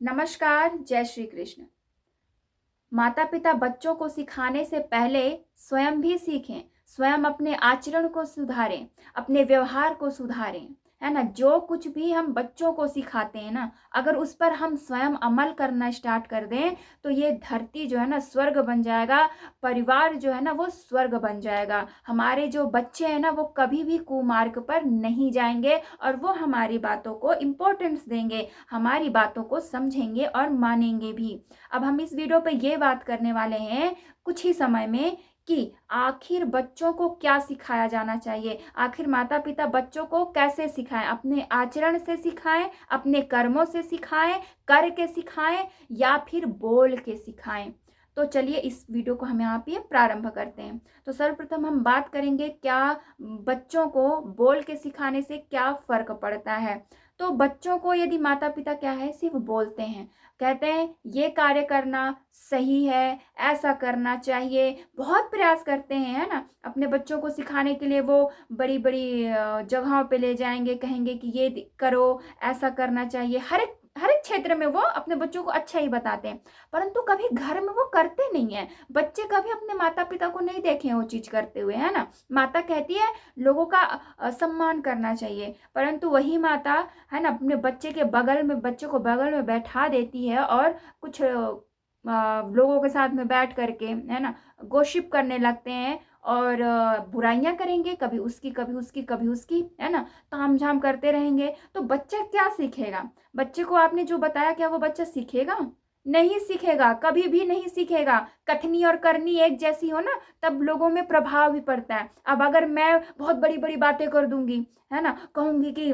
नमस्कार, जय श्री कृष्ण। माता पिता बच्चों को सिखाने से पहले स्वयं भी सीखें, स्वयं अपने आचरण को सुधारें, अपने व्यवहार को सुधारें, है ना? जो कुछ भी हम बच्चों को सिखाते हैं ना, अगर उस पर हम स्वयं अमल करना स्टार्ट कर दें, तो ये धरती जो है ना स्वर्ग बन जाएगा, परिवार जो है ना वो स्वर्ग बन जाएगा। हमारे जो बच्चे हैं ना वो कभी भी कुमार्ग पर नहीं जाएंगे और वो हमारी बातों को इम्पोर्टेंस देंगे, हमारी बातों को समझेंगे और मानेंगे भी। अब हम इस वीडियो पे ये बात करने वाले हैं कुछ ही समय में कि आखिर बच्चों को क्या सिखाया जाना चाहिए, आखिर माता पिता बच्चों को कैसे सिखाएं, अपने आचरण से सिखाएं, अपने कर्मों से सिखाएं, कर के सिखाएं या फिर बोल के सिखाएं। तो चलिए इस वीडियो को हम यहाँ पे प्रारंभ करते हैं। तो सर्वप्रथम हम बात करेंगे क्या बच्चों को बोल के सिखाने से क्या फर्क पड़ता है। तो बच्चों को यदि माता पिता क्या है सिर्फ बोलते हैं, कहते हैं ये कार्य करना सही है, ऐसा करना चाहिए, बहुत प्रयास करते हैं, है ना? अपने बच्चों को सिखाने के लिए वो बड़ी बड़ी जगहों पे ले जाएंगे, कहेंगे कि ये करो, ऐसा करना चाहिए। हर एक क्षेत्र में वो अपने बच्चों को अच्छा ही बताते हैं, परंतु कभी घर में वो करते नहीं है। बच्चे कभी अपने माता पिता को नहीं देखे वो चीज करते हुए, है ना? माता कहती है लोगों का सम्मान करना चाहिए, परंतु वही माता, है ना, अपने बच्चे को बगल में बैठा देती है और कुछ लोगों के साथ में बैठ करके, है ना, गॉसिप करने लगते हैं और बुराइयां करेंगे, कभी उसकी कभी उसकी कभी उसकी, है ना, तामझाम करते रहेंगे। तो बच्चा क्या सीखेगा? बच्चे को आपने जो बताया क्या वो बच्चा सीखेगा? नहीं सीखेगा, कभी भी नहीं सीखेगा। कथनी और करनी एक जैसी हो ना तब लोगों में प्रभाव भी पड़ता है। अब अगर मैं बहुत बड़ी बड़ी बातें कर दूंगी, है ना, कहूंगी कि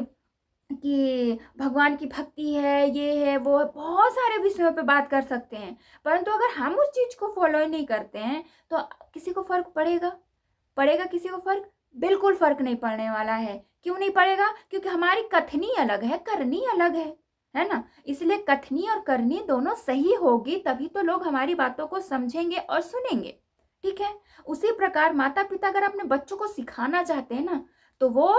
भगवान की भक्ति है, ये है, वो है, बहुत सारे विषयों पे बात कर सकते हैं, परंतु अगर हम उस चीज को फॉलो ही नहीं करते हैं तो किसी को फर्क पड़ेगा? पड़ेगा किसी को फर्क? बिल्कुल फर्क नहीं पड़ने वाला है। क्यों नहीं पड़ेगा? क्योंकि हमारी कथनी अलग है, करनी अलग है ना? इसलिए कथनी और करनी दोनों सही होगी तभी तो लोग हमारी बातों को समझेंगे और सुनेंगे। ठीक है? उसी प्रकार माता पिता अगर अपने बच्चों को सिखाना चाहते हैं ना, तो वो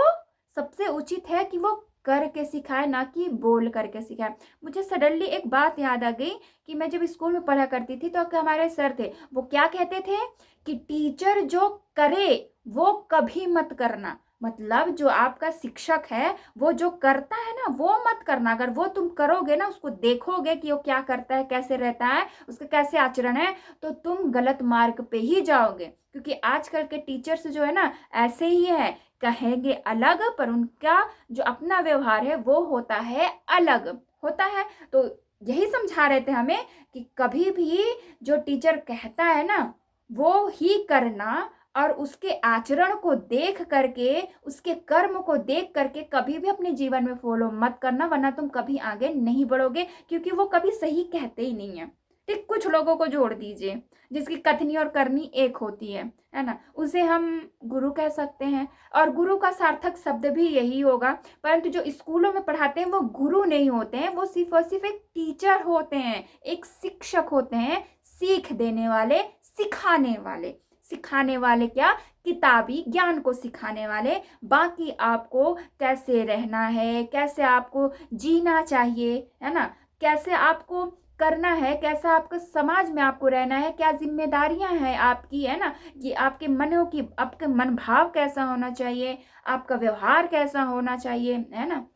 सबसे उचित है कि वो करके सिखाए, ना कि बोल करके सिखाए। मुझे सडनली एक बात याद आ गई कि मैं जब स्कूल में पढ़ा करती थी तो हमारे सर थे, वो क्या कहते थे कि टीचर जो करे वो कभी मत करना। मतलब जो आपका शिक्षक है वो जो करता है ना वो मत करना। अगर वो तुम करोगे ना, उसको देखोगे कि वो क्या करता है, कैसे रहता है, उसका कैसे आचरण है, तो तुम गलत मार्ग पे ही जाओगे। क्योंकि आजकल के टीचर्स जो है ना ऐसे ही है, कहेंगे अलग पर उनका जो अपना व्यवहार है वो होता है अलग होता है। तो यही समझा रहे थे हमें कि कभी भी जो टीचर कहता है ना वो ही करना, और उसके आचरण को देख करके, उसके कर्म को देख करके कभी भी अपने जीवन में फॉलो मत करना, वरना तुम कभी आगे नहीं बढ़ोगे। क्योंकि वो कभी सही कहते ही नहीं है। ठीक, कुछ लोगों को जोड़ दीजिए जिसकी कथनी और करनी एक होती है ना, उसे हम गुरु कह सकते हैं, और गुरु का सार्थक शब्द भी यही होगा। परंतु जो स्कूलों में पढ़ाते हैं वो गुरु नहीं होते हैं, वो सिर्फ और सिर्फ एक टीचर होते हैं, एक शिक्षक होते हैं, सीख देने वाले, सिखाने वाले। सिखाने वाले क्या? किताबी ज्ञान को सिखाने वाले। बाकी आपको कैसे रहना है, कैसे आपको जीना चाहिए, है ना, कैसे आपको करना है, कैसा आपका समाज में आपको रहना है, क्या जिम्मेदारियां हैं आपकी, है ना, ये आपके मनों की, आपके मन भाव कैसा होना चाहिए, आपका व्यवहार कैसा होना चाहिए, है ना,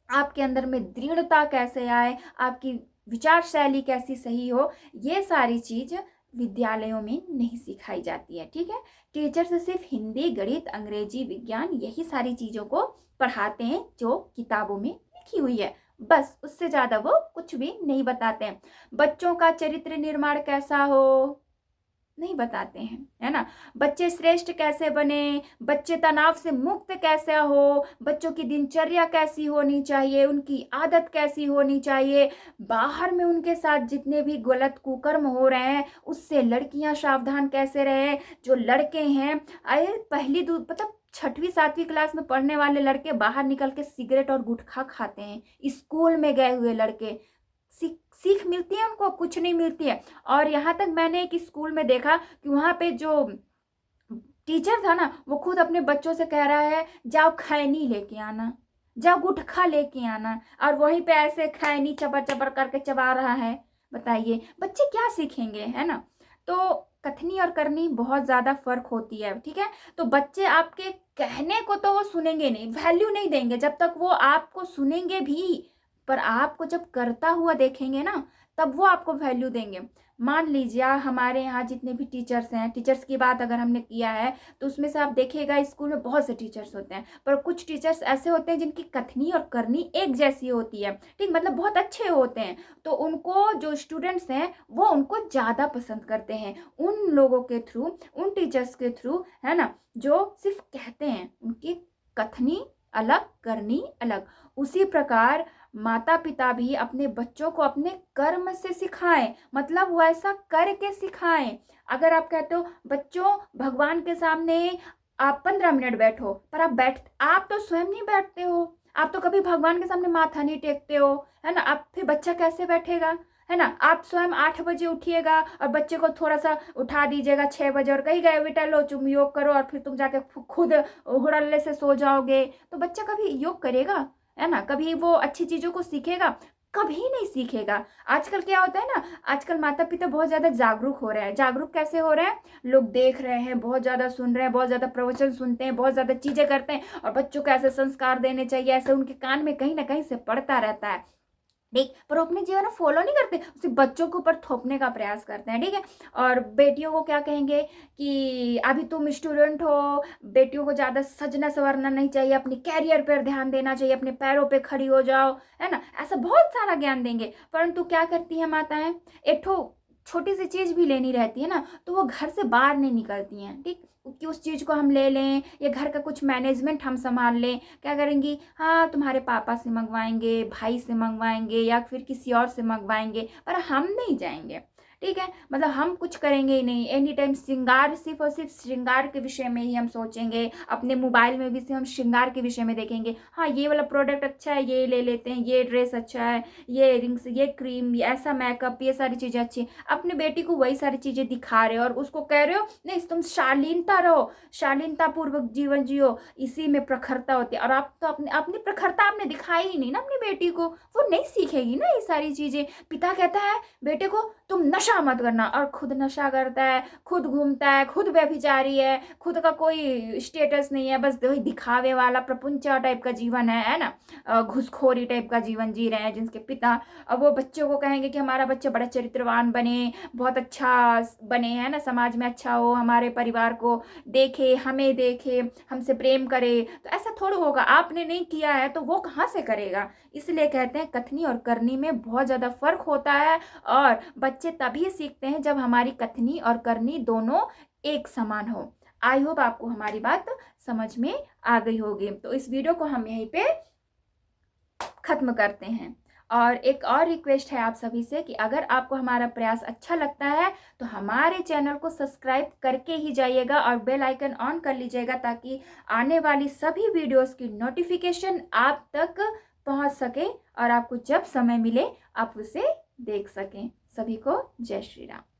आपके अंदर में दृढ़ता कैसे आए, आपकी विचार शैली कैसी सही हो, ये सारी चीज विद्यालयों में नहीं सिखाई जाती है। ठीक है? टीचर से सिर्फ हिंदी, गणित, अंग्रेजी, विज्ञान, यही सारी चीजों को पढ़ाते हैं जो किताबों में लिखी हुई है, बस उससे ज्यादा वो कुछ भी नहीं बताते हैं। बच्चों का चरित्र निर्माण कैसा हो नहीं बताते हैं, है ना। बच्चे श्रेष्ठ कैसे बने, बच्चे तनाव से मुक्त कैसे हो, बच्चों की दिनचर्या कैसी होनी चाहिए, उनकी आदत कैसी होनी चाहिए, बाहर में उनके साथ जितने भी गलत कुकर्म हो रहे हैं उससे लड़कियां सावधान कैसे रहे। जो लड़के हैं, अरे पहली दूर मतलब छठवीं सातवीं क्लास में पढ़ने वाले लड़के बाहर निकल के सिगरेट और गुटखा खाते हैं। स्कूल में गए हुए लड़के, सीख मिलती है उनको? कुछ नहीं मिलती है। और यहाँ तक मैंने एक स्कूल में देखा कि वहाँ पे जो टीचर था ना वो खुद अपने बच्चों से कह रहा है जाओ खैनी लेके आना। जग उठ खा लेके आना, और वहीं पे ऐसे खैनी चबर चबर करके चबा रहा है। बताइए बच्चे क्या सीखेंगे, है ना। तो कथनी और करनी बहुत ज्यादा फर्क होती है, ठीक है। तो बच्चे आपके कहने को तो वो सुनेंगे नहीं, वैल्यू नहीं देंगे जब तक वो आपको सुनेंगे भी, पर आपको जब करता हुआ देखेंगे ना, तब वो आपको वैल्यू देंगे। मान लीजिए हमारे यहाँ जितने भी टीचर्स हैं, टीचर्स की बात अगर हमने किया है, तो उसमें से आप देखिएगा स्कूल में बहुत से टीचर्स होते हैं, पर कुछ टीचर्स ऐसे होते हैं जिनकी कथनी और करनी एक जैसी होती है, ठीक, मतलब बहुत अच्छे होते हैं। तो उनको जो स्टूडेंट्स हैं वो उनको ज़्यादा पसंद करते हैं, उन लोगों के थ्रू, उन टीचर्स के थ्रू, है ना, जो सिर्फ कहते हैं, उनकी कथनी अलग करनी अलग। उसी प्रकार माता पिता भी अपने बच्चों को अपने कर्म से सिखाएं, मतलब वैसा करके सिखाएं। अगर आप कहते हो बच्चों भगवान के सामने आप 15 मिनट बैठो, पर आप तो स्वयं नहीं बैठते हो, आप तो कभी भगवान के सामने माथा नहीं टेकते हो, है ना, आप फिर बच्चा कैसे बैठेगा, है ना। आप स्वयं 8 बजे उठिएगा और बच्चे को थोड़ा सा उठा दीजिएगा 6 बजे, और कहीं गए बेटा लो तुम योग करो, और फिर तुम जाके खुद हुड़ल्ले से सो जाओगे, तो बच्चा कभी योग करेगा, है ना, कभी वो अच्छी चीजों को सीखेगा, कभी नहीं सीखेगा। आजकल क्या होता है ना, आजकल माता पिता बहुत ज्यादा जागरूक हो रहे हैं। जागरूक कैसे हो रहे हैं, लोग देख रहे हैं, बहुत ज्यादा सुन रहे हैं, बहुत ज्यादा प्रवचन सुनते हैं, बहुत ज्यादा चीजें करते हैं, और बच्चों को ऐसे संस्कार देने चाहिए, ऐसे उनके कान में कहीं ना कहीं से पड़ता रहता है, ठीक, पर अपने जीवन में फॉलो नहीं करते, सिर्फ बच्चों के ऊपर थोपने का प्रयास करते हैं, ठीक है। और बेटियों को क्या कहेंगे कि अभी तुम स्टूडेंट हो, बेटियों को ज्यादा सजना संवरना नहीं चाहिए, अपने कैरियर पर ध्यान देना चाहिए, अपने पैरों पे खड़ी हो जाओ, है ना, ऐसा बहुत सारा ज्ञान देंगे। परंतु क्या करती है माताएं, एक छोटी सी चीज भी लेनी रहती है ना, तो वो घर से बाहर नहीं निकलती हैं, ठीक, कि उस चीज को हम ले लें, या घर का कुछ मैनेजमेंट हम संभाल लें। क्या करेंगी, हाँ तुम्हारे पापा से मंगवाएंगे, भाई से मंगवाएंगे, या फिर किसी और से मंगवाएंगे, पर हम नहीं जाएंगे, ठीक है। मतलब हम कुछ करेंगे ही नहीं, एनी टाइम श्रृंगार, सिर्फ और सिर्फ श्रृंगार के विषय में ही हम सोचेंगे। अपने मोबाइल में भी सिर्फ हम श्रृंगार के विषय में देखेंगे, हाँ ये वाला प्रोडक्ट अच्छा है, ये ले लेते हैं, ये ड्रेस अच्छा है, ये इयरिंग्स, ये क्रीम, ऐसा मेकअप, ये सारी चीजें अच्छी। अपने बेटी को वही सारी चीजें दिखा रहे हो, और उसको कह रहे हो नहीं तुम शालीनता रहो, शालीनता पूर्वक जीवन जियो, इसी में प्रखरता होती है। और आप तो अपनी अपनी प्रखरता आपने दिखाई ही नहीं ना अपनी बेटी को, वो नहीं सीखेगी ना ये सारी चीजें। पिता कहता है बेटे को तुम नशा मत करना, और खुद नशा करता है, खुद घूमता है, खुद व्यभिचारी है, खुद का कोई स्टेटस नहीं है, बस वही दिखावे वाला प्रपंचा टाइप का जीवन है ना, घुसखोरी टाइप का जीवन जी रहे हैं जिनके पिता। अब वो बच्चों को कहेंगे कि हमारा बच्चा बड़ा चरित्रवान बने, बहुत अच्छा बने, है ना, समाज में अच्छा हो, हमारे परिवार को देखे, हमें देखे, हमसे प्रेम करे। तो ऐसा थोड़ा होगा, आपने नहीं किया है तो वो कहाँ से करेगा। इसलिए कहते हैं कथनी और करनी में बहुत ज्यादा फर्क होता है, और बच्चे तभी सीखते हैं जब हमारी कथनी और करनी दोनों एक समान हो। आई होप आपको हमारी बात समझ में आ गई होगी। तो इस वीडियो को हम यहीं पे खत्म करते हैं। और एक और रिक्वेस्ट है आप सभी से कि अगर आपको हमारा प्रयास अच्छा लगता है तो हमारे चैनल को सब्सक्राइब करके ही जाइएगा, और बेल आइकन ऑन कर लीजिएगा, ताकि आने वाली सभी वीडियोस की नोटिफिकेशन आप तक पहुंच सके, और आपको जब समय मिले आप उसे देख सकें। सभी को जय श्री राम।